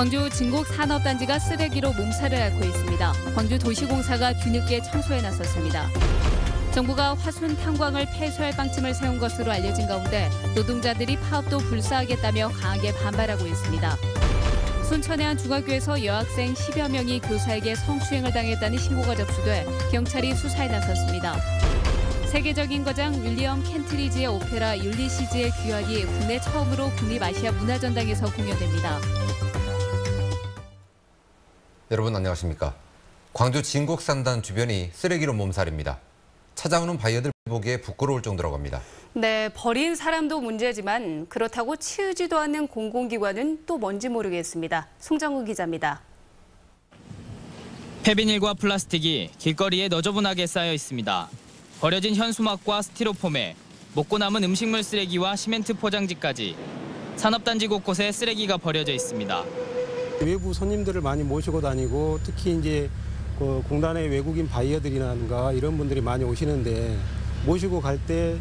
광주 진곡산업단지가 쓰레기로 몸살을 앓고 있습니다. 광주도시공사가 뒤늦게 청소에 나섰습니다. 정부가 화순 탄광을 폐쇄할 방침을 세운 것으로 알려진 가운데 노동자들이 파업도 불사하겠다며 강하게 반발하고 있습니다. 순천의 한 중학교에서 여학생 10여 명이 교사에게 성추행을 당했다는 신고가 접수돼 경찰이 수사에 나섰습니다. 세계적인 거장 윌리엄 켄트리지의 오페라 율리시즈의 귀환이 국내 처음으로 국립아시아 문화전당에서 공연됩니다. 여러분 안녕하십니까? 광주 진곡산단 주변이 쓰레기로 몸살입니다. 찾아오는 바이어들 보기에 부끄러울 정도라고 합니다. 네, 버린 사람도 문제지만 그렇다고 치우지도 않는 공공기관은 또 뭔지 모르겠습니다. 송정우 기자입니다. 폐비닐과 플라스틱이 길거리에 너저분하게 쌓여 있습니다. 버려진 현수막과 스티로폼에 먹고 남은 음식물 쓰레기와 시멘트 포장지까지 산업단지 곳곳에 쓰레기가 버려져 있습니다. 외부 손님들을 많이 모시고 다니고 특히 이제 그 공단의 외국인 바이어들이라든가 이런 분들이 많이 오시는데 모시고 갈 때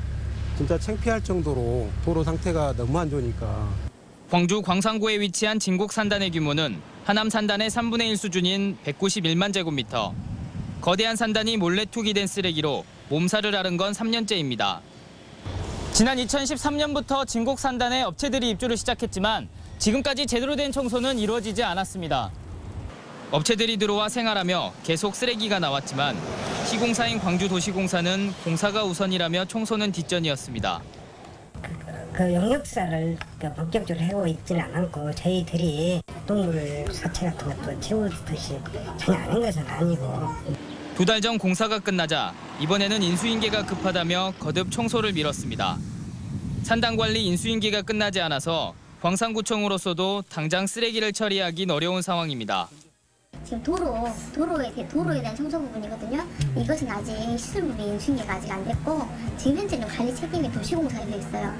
진짜 창피할 정도로 도로 상태가 너무 안 좋으니까. 광주 광산구에 위치한 진곡산단의 규모는 하남 산단의 3분의 1 수준인 191만 제곱미터. 거대한 산단이 몰래 투기된 쓰레기로 몸살을 앓은 건 3년째입니다. 지난 2013년부터 진곡산단에 업체들이 입주를 시작했지만 지금까지 제대로 된 청소는 이루어지지 않았습니다. 업체들이 들어와 생활하며 계속 쓰레기가 나왔지만 시공사인 광주도시공사는 공사가 우선이라며 청소는 뒷전이었습니다. 그 용역사를 본격적으로 하고 있지는 않고 저희들이 동물 사체 같은 것도 채우듯이 전혀 아닌 것은 아니고. 2달 전 공사가 끝나자 이번에는 인수인계가 급하다며 거듭 청소를 미뤘습니다. 산단 관리 인수인계가 끝나지 않아서 광산구청으로서도 당장 쓰레기를 처리하긴 어려운 상황입니다. 지금 도로에 대한 청소 부분이거든요. 이것은 아직 시설물의 인수인계가 아직 안 됐고 지금 현재는 관리 책임이 도시공사에 돼 있어요.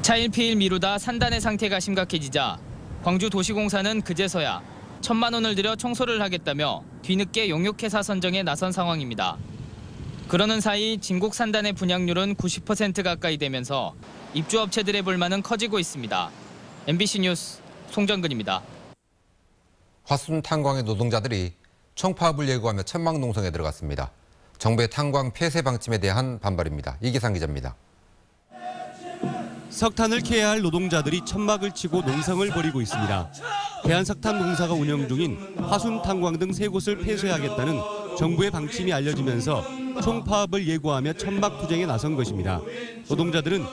차일피일 미루다 산단의 상태가 심각해지자 광주도시공사는 그제서야 1,000만 원을 들여 청소를 하겠다며 뒤늦게 용역회사 선정에 나선 상황입니다. 그러는 사이 진곡산단의 분양률은 90% 가까이 되면서 입주업체들의 불만은 커지고 있습니다. MBC 뉴스 송정근입니다. 화순 탄광의 노동자들이 총파업을 예고하며 천막농성에 들어갔습니다. 정부의 탄광 폐쇄 방침에 대한 반발입니다. 이기상 기자입니다. 석탄을 캐야 할 노동자들이 천막을 치고 농성을 벌이고 있습니다. 대한석탄공사가 운영 중인 화순 탄광 등 3곳을 폐쇄하겠다는 정부의 방침이 알려지면서 총파업을 예고하며 천막 투쟁에 나선 것입니다. 노동자들은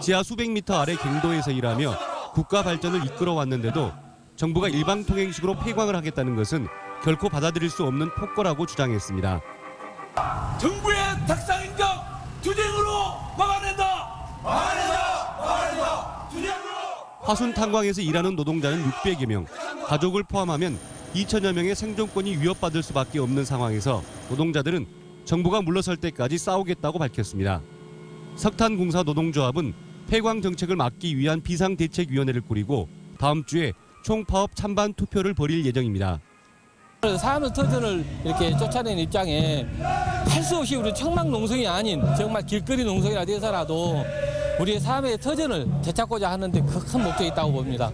지하 수백 미터 아래 갱도에서 일하며 국가 발전을 이끌어왔는데도 정부가 일방통행식으로 폐광을 하겠다는 것은 결코 받아들일 수 없는 폭거라고 주장했습니다. 정부의 탁상인적 투쟁으로 막아낸다! 투쟁으로! 화순 탄광에서 일하는 노동자는 600여 명, 가족을 포함하면 2천여 명의 생존권이 위협받을 수밖에 없는 상황에서 노동자들은 정부가 물러설 때까지 싸우겠다고 밝혔습니다. 석탄공사 노동조합은 폐광 정책을 막기 위한 비상대책위원회를 꾸리고 다음 주에 총파업 찬반 투표를 벌일 예정입니다. 산업 터전을 이렇게 쫓아내는 입장에 할 수 없이 우리 청막 농성이 아닌 정말 길거리 농성이라 돼서라도 우리의 삶의 터전을 되찾고자 하는데 큰 목적이 있다고 봅니다.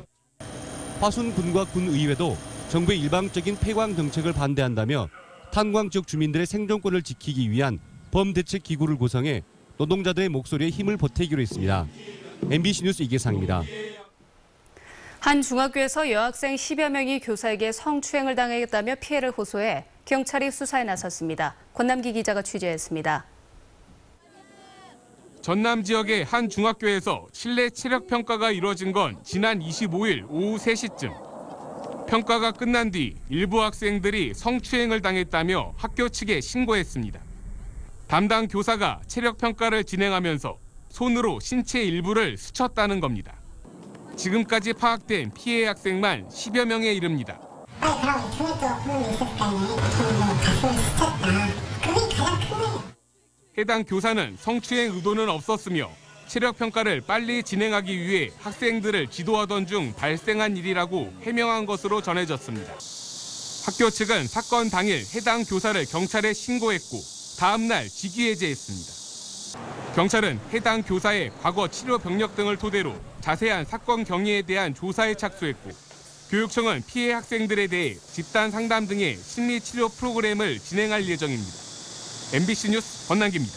화순군과 군의회도 정부의 일방적인 폐광 정책을 반대한다며 탄광 지역 주민들의 생존권을 지키기 위한 범대책 기구를 구성해 노동자들의 목소리에 힘을 보태기로 했습니다. MBC 뉴스 이계상입니다. 한 중학교에서 여학생 10여 명이 교사에게 성추행을 당했다며 피해를 호소해 경찰이 수사에 나섰습니다. 권남기 기자가 취재했습니다. 전남 지역의 한 중학교에서 실내 체력 평가가 이뤄진 건 지난 25일 오후 3시쯤. 평가가 끝난 뒤 일부 학생들이 성추행을 당했다며 학교 측에 신고했습니다. 담당 교사가 체력 평가를 진행하면서 손으로 신체 일부를 스쳤다는 겁니다. 지금까지 파악된 피해 학생만 10여 명에 이릅니다. 해당 교사는 성추행 의도는 없었으며 체력 평가를 빨리 진행하기 위해 학생들을 지도하던 중 발생한 일이라고 해명한 것으로 전해졌습니다. 학교 측은 사건 당일 해당 교사를 경찰에 신고했고 다음 날 직위해제했습니다. 경찰은 해당 교사의 과거 치료 병력 등을 토대로 자세한 사건 경위에 대한 조사에 착수했고 교육청은 피해 학생들에 대해 집단 상담 등의 심리 치료 프로그램을 진행할 예정입니다. MBC 뉴스 권남기입니다.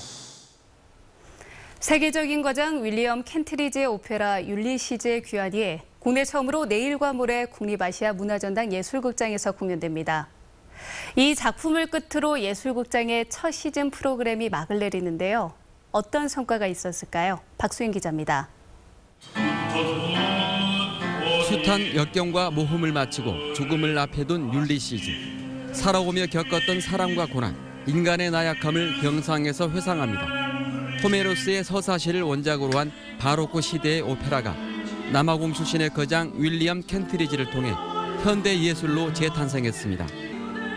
세계적인 거장 윌리엄 켄트리지의 오페라 율리시즈의 귀환이 국내 처음으로 내일과 모레 국립아시아 문화전당 예술극장에서 공연됩니다. 이 작품을 끝으로 예술극장의 첫 시즌 프로그램이 막을 내리는데요. 어떤 성과가 있었을까요? 박수인 기자입니다. 숱한 역경과 모험을 마치고 죽음을 앞에 둔 율리시즈. 살아오며 겪었던 사랑과 고난, 인간의 나약함을 병상에서 회상합니다. 호메로스의 서사시를 원작으로 한 바로크 시대의 오페라가 남아공 출신의 거장 윌리엄 켄트리지를 통해 현대 예술로 재탄생했습니다.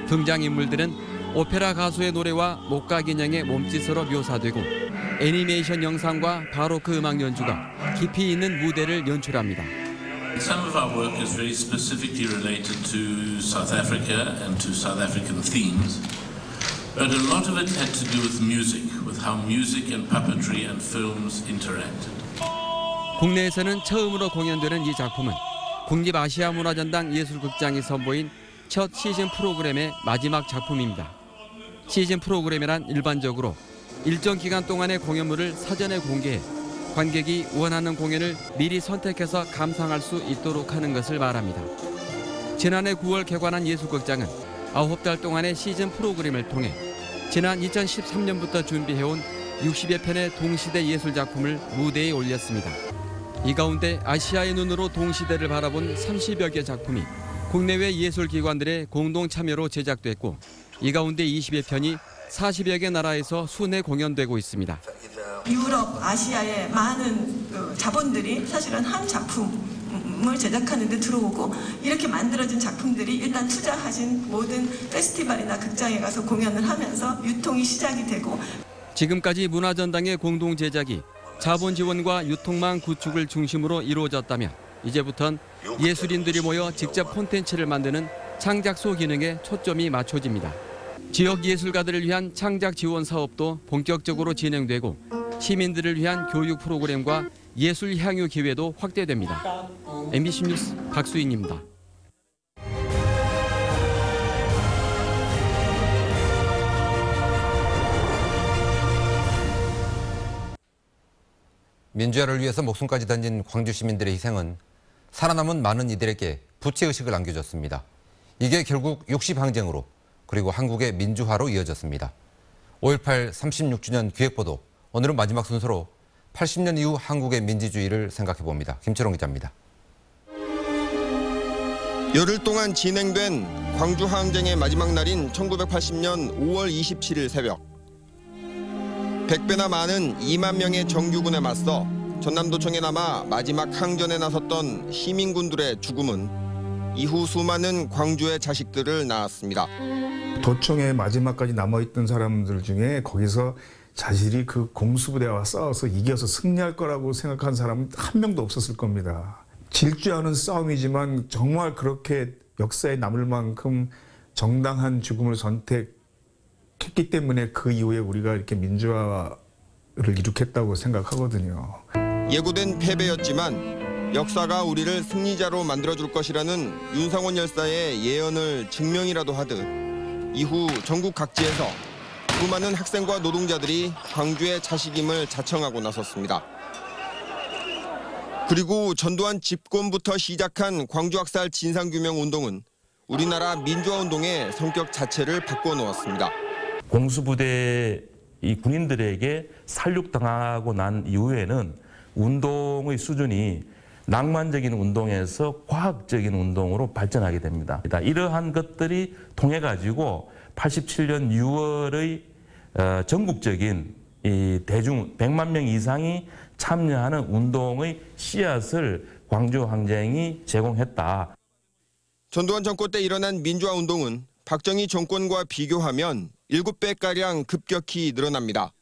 등장인물들은 오페라 가수의 노래와 목각 인형의 몸짓으로 묘사되고 애니메이션 영상과 바로크 음악 연주가 깊이 있는 무대를 연출합니다. Some of our work is very specifically related to South Africa and to South African themes, but a lot of it had to do with music, with how music and puppetry and films interacted. 국내에서는 처음으로 공연되는 이 작품은 국립아시아문화전당 예술극장이 선보인 첫 시즌 프로그램의 마지막 작품입니다. 시즌 프로그램이란 일반적으로 일정 기간 동안의 공연물을 사전에 공개해 관객이 원하는 공연을 미리 선택해서 감상할 수 있도록 하는 것을 말합니다. 지난해 9월 개관한 예술극장은 9달 동안의 시즌 프로그램을 통해 지난 2013년부터 준비해온 60여 편의 동시대 예술작품을 무대에 올렸습니다. 이 가운데 아시아의 눈으로 동시대를 바라본 30여 개 작품이 국내외 예술기관들의 공동 참여로 제작됐고 이 가운데 20여 편이 40여 개 나라에서 순회 공연되고 있습니다. 유럽, 아시아의 많은 자본들이 사실은 한 작품을 제작하는 데 들어오고 이렇게 만들어진 작품들이 일단 투자하신 모든 페스티벌이나 극장에 가서 공연을 하면서 유통이 시작이 되고 지금까지 문화전당의 공동 제작이 자본 지원과 유통망 구축을 중심으로 이루어졌다면 이제부턴 예술인들이 모여 직접 콘텐츠를 만드는 창작소 기능에 초점이 맞춰집니다. 지역 예술가들을 위한 창작 지원 사업도 본격적으로 진행되고 시민들을 위한 교육 프로그램과 예술 향유 기회도 확대됩니다. MBC 뉴스 박수인입니다. 민주화를 위해서 목숨까지 던진 광주 시민들의 희생은 살아남은 많은 이들에게 부채의식을 안겨줬습니다. 이게 결국 60항쟁으로 그리고 한국의 민주화로 이어졌습니다. 5.18 36주년 기획보도, 오늘은 마지막 순서로 80년 이후 한국의 민주주의를 생각해봅니다. 김철웅 기자입니다. 열흘 동안 진행된 광주항쟁의 마지막 날인 1980년 5월 27일 새벽. 100배나 많은 2만 명의 정규군에 맞서 전남도청에 남아 마지막 항전에 나섰던 시민군들의 죽음은 이후 수많은 광주의 자식들을 낳았습니다. 도청에 마지막까지 남아있던 사람들 중에 거기서 자신이 그 공수부대와 싸워서 이겨서 승리할 거라고 생각한 사람은 한 명도 없었을 겁니다. 질주하는 싸움이지만 정말 그렇게 역사에 남을 만큼 정당한 죽음을 선택했기 때문에 그 이후에 우리가 이렇게 민주화를 이룩했다고 생각하거든요. 예고된 패배였지만 역사가 우리를 승리자로 만들어줄 것이라는 윤상원 열사의 예언을 증명이라도 하듯 이후 전국 각지에서 수많은 학생과 노동자들이 광주의 자식임을 자청하고 나섰습니다. 그리고 전두환 집권부터 시작한 광주학살 진상규명 운동은 우리나라 민주화운동의 성격 자체를 바꿔놓았습니다. 공수부대 이 군인들에게 살육당하고 난 이후에는 운동의 수준이 낭만적인 운동에서 과학적인 운동으로 발전하게 됩니다. 이러한 것들이 통해 가지고 87년 6월의 전국적인 이 대중 100만 명 이상이 참여하는 운동의 씨앗을 광주항쟁이 제공했다. 전두환 정권 때 일어난 민주화운동은 박정희 정권과 비교하면 7배가량 급격히 늘어납니다.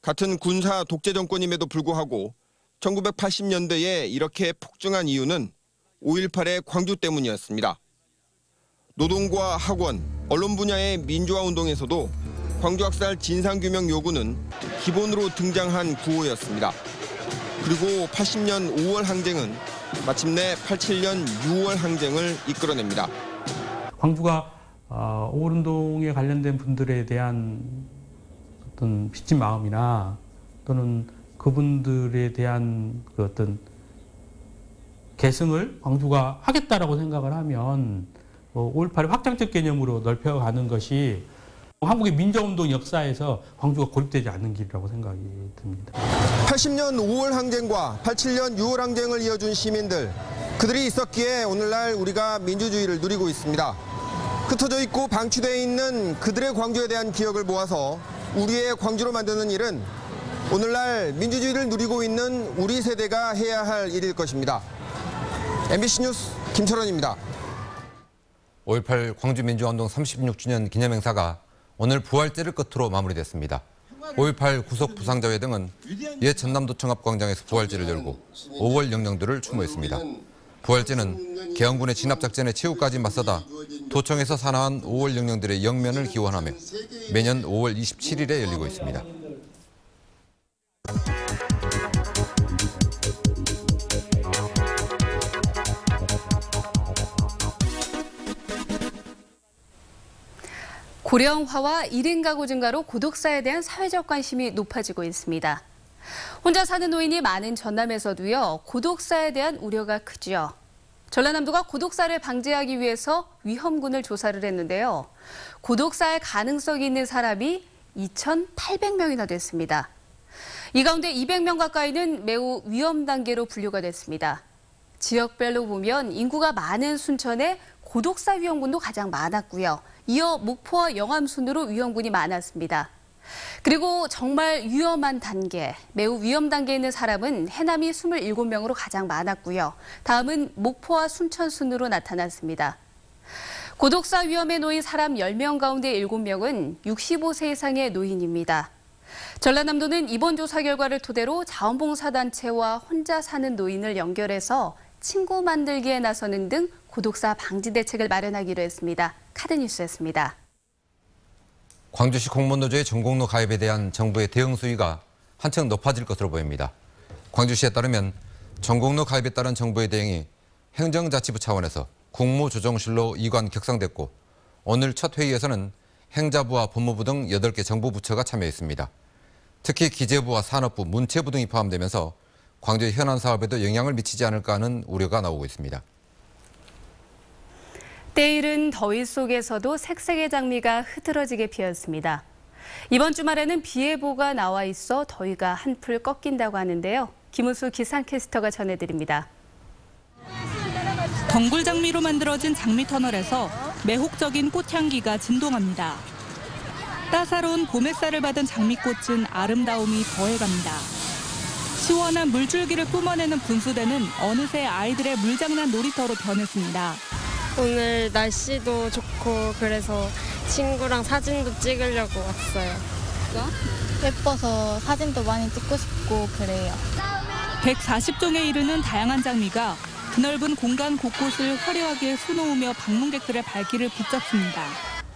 같은 군사 독재 정권임에도 불구하고 1980년대에 이렇게 폭증한 이유는 5.18의 광주 때문이었습니다. 노동과 학원, 언론 분야의 민주화운동에서도 광주학살 진상규명 요구는 기본으로 등장한 구호였습니다. 그리고 80년 5월 항쟁은 마침내 87년 6월 항쟁을 이끌어냅니다. 광주가 5월 운동에 관련된 분들에 대한 어떤 빚진 마음이나 또는 그분들에 대한 그 어떤 계승을 광주가 하겠다라고 생각을 하면 5.18의 확장적 개념으로 넓혀가는 것이 한국의 민주운동 역사에서 광주가 고립되지 않는 길이라고 생각이 듭니다. 80년 5월 항쟁과 87년 6월 항쟁을 이어준 시민들, 그들이 있었기에 오늘날 우리가 민주주의를 누리고 있습니다. 흩어져 있고 방치되어 있는 그들의 광주에 대한 기억을 모아서 우리의 광주로 만드는 일은 오늘날 민주주의를 누리고 있는 우리 세대가 해야 할 일일 것입니다. MBC 뉴스 김철원입니다. 5.18 광주민주화운동 36주년 기념행사가 오늘 부활제를 끝으로 마무리됐습니다. 5.18 구속 부상자회 등은 옛 전남도청 앞 광장에서 부활제를 열고 5월 영령들을 추모했습니다. 부활제는 계엄군의 진압작전에 최후까지 맞서다 도청에서 사나운 5월 영령들의 영면을 기원하며 매년 5월 27일에 열리고 있습니다. 고령화와 1인 가구 증가로 고독사에 대한 사회적 관심이 높아지고 있습니다. 혼자 사는 노인이 많은 전남에서도요, 고독사에 대한 우려가 크죠. 전라남도가 고독사를 방지하기 위해서 위험군을 조사를 했는데요. 고독사의 가능성이 있는 사람이 2,800명이나 됐습니다. 이 가운데 200명 가까이는 매우 위험 단계로 분류가 됐습니다. 지역별로 보면 인구가 많은 순천에 고독사 위험군도 가장 많았고요. 이어 목포와 영암 순으로 위험군이 많았습니다. 그리고 정말 위험한 단계, 매우 위험 단계에 있는 사람은 해남이 27명으로 가장 많았고요. 다음은 목포와 순천 순으로 나타났습니다. 고독사 위험에 놓인 사람 10명 가운데 7명은 65세 이상의 노인입니다. 전라남도는 이번 조사 결과를 토대로 자원봉사단체와 혼자 사는 노인을 연결해서 친구 만들기에 나서는 등 고독사 방지 대책을 마련하기로 했습니다. 카드뉴스였습니다. 광주시 공무원노조의 전공로 가입에 대한 정부의 대응 수위가 한층 높아질 것으로 보입니다. 광주시에 따르면 전공로 가입에 따른 정부의 대응이 행정자치부 차원에서 국무조정실로 이관 격상됐고 오늘 첫 회의에서는 행자부와 법무부 등 8개 정부 부처가 참여했습니다. 특히 기재부와 산업부, 문체부 등이 포함되면서 광주의 현안 사업에도 영향을 미치지 않을까 하는 우려가 나오고 있습니다. 때이른 더위 속에서도 색색의 장미가 흐드러지게 피었습니다. 이번 주말에는 비 예보가 나와 있어 더위가 한풀 꺾인다고 하는데요. 김은수 기상캐스터가 전해드립니다. 덩굴장미로 만들어진 장미터널에서 매혹적인 꽃향기가 진동합니다. 따사로운 봄 햇살을 받은 장미꽃은 아름다움이 더해갑니다. 시원한 물줄기를 뿜어내는 분수대는 어느새 아이들의 물장난 놀이터로 변했습니다. 오늘 날씨도 좋고 그래서 친구랑 사진도 찍으려고 왔어요. 예뻐서 사진도 많이 찍고 싶고 그래요. 140종에 이르는 다양한 장미가 드넓은 공간 곳곳을 화려하게 수놓으며 방문객들의 발길을 붙잡습니다.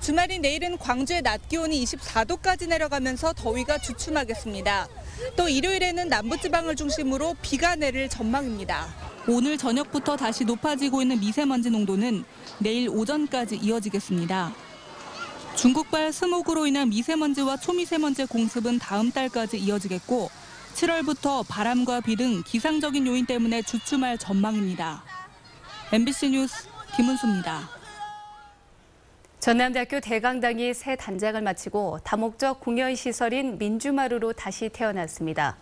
주말인 내일은 광주의 낮 기온이 24도까지 내려가면서 더위가 주춤하겠습니다. 또 일요일에는 남부지방을 중심으로 비가 내릴 전망입니다. 오늘 저녁부터 다시 높아지고 있는 미세먼지 농도는 내일 오전까지 이어지겠습니다. 중국발 스모그로 인한 미세먼지와 초미세먼지의 공습은 다음 달까지 이어지겠고 7월부터 바람과 비 등 기상적인 요인 때문에 주춤할 전망입니다. MBC 뉴스 김은수입니다. 전남대학교 대강당이 새 단장을 마치고 다목적 공연시설인 민주마루로 다시 태어났습니다.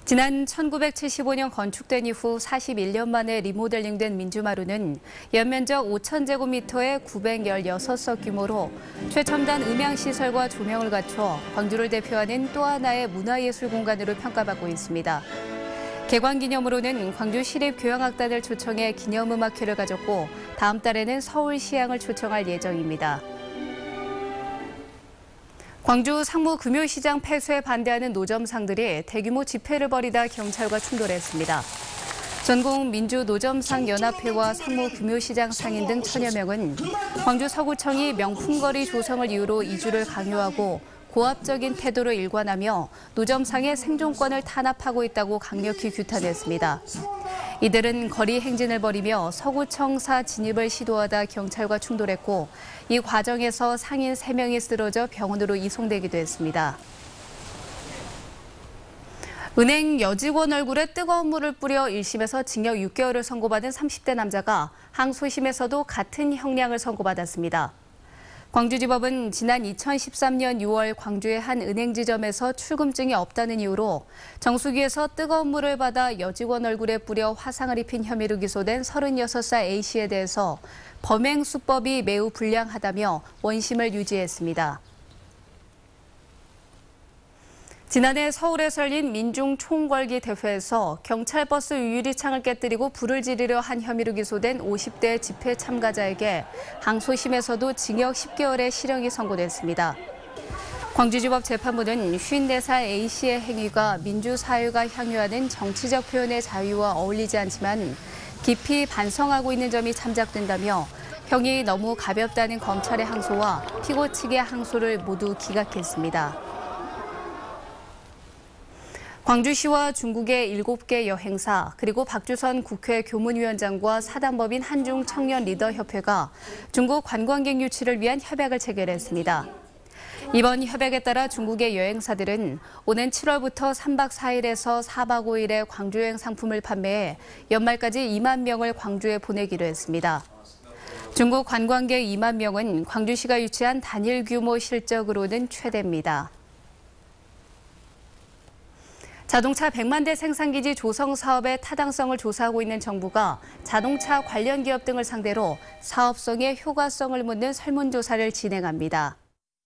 지난 1975년 건축된 이후 41년 만에 리모델링된 민주마루는 연면적 5,000제곱미터의 916석 규모로 최첨단 음향시설과 조명을 갖춰 광주를 대표하는 또 하나의 문화예술 공간으로 평가받고 있습니다. 개관 기념으로는 광주시립교향악단을 초청해 기념음악회를 가졌고 다음 달에는 서울시향을 초청할 예정입니다. 광주 상무금요시장 폐쇄에 반대하는 노점상들이 대규모 집회를 벌이다 경찰과 충돌했습니다. 전국 민주노점상연합회와 상무금요시장 상인 등 1000여 명은 광주 서구청이 명품거리 조성을 이유로 이주를 강요하고 고압적인 태도로 일관하며 노점상의 생존권을 탄압하고 있다고 강력히 규탄했습니다. 이들은 거리 행진을 벌이며 서구청사 진입을 시도하다 경찰과 충돌했고 이 과정에서 상인 3명이 쓰러져 병원으로 이송되기도 했습니다. 은행 여직원 얼굴에 뜨거운 물을 뿌려 1심에서 징역 6개월을 선고받은 30대 남자가 항소심에서도 같은 형량을 선고받았습니다. 광주지법은 지난 2013년 6월 광주의 한 은행지점에서 출금증이 없다는 이유로 정수기에서 뜨거운 물을 받아 여직원 얼굴에 뿌려 화상을 입힌 혐의로 기소된 36살 A씨에 대해서 범행 수법이 매우 불량하다며 원심을 유지했습니다. 지난해 서울에서 열린 민중 총궐기 대회에서 경찰버스 유리창을 깨뜨리고 불을 지르려 한 혐의로 기소된 50대 집회 참가자에게 항소심에서도 징역 10개월의 실형이 선고됐습니다. 광주지법 재판부는 54살 A씨의 행위가 민주사회가 향유하는 정치적 표현의 자유와 어울리지 않지만 깊이 반성하고 있는 점이 참작된다며 형이 너무 가볍다는 검찰의 항소와 피고 측의 항소를 모두 기각했습니다. 광주시와 중국의 7개 여행사 그리고 박주선 국회 교문위원장과 사단법인 한중 청년 리더협회가 중국 관광객 유치를 위한 협약을 체결했습니다. 이번 협약에 따라 중국의 여행사들은 오는 7월부터 3박 4일에서 4박 5일의 광주여행 상품을 판매해 연말까지 2만 명을 광주에 보내기로 했습니다. 중국 관광객 2만 명은 광주시가 유치한 단일 규모 실적으로는 최대입니다. 자동차 100만 대 생산기지 조성 사업의 타당성을 조사하고 있는 정부가 자동차 관련 기업 등을 상대로 사업성의 효과성을 묻는 설문조사를 진행합니다.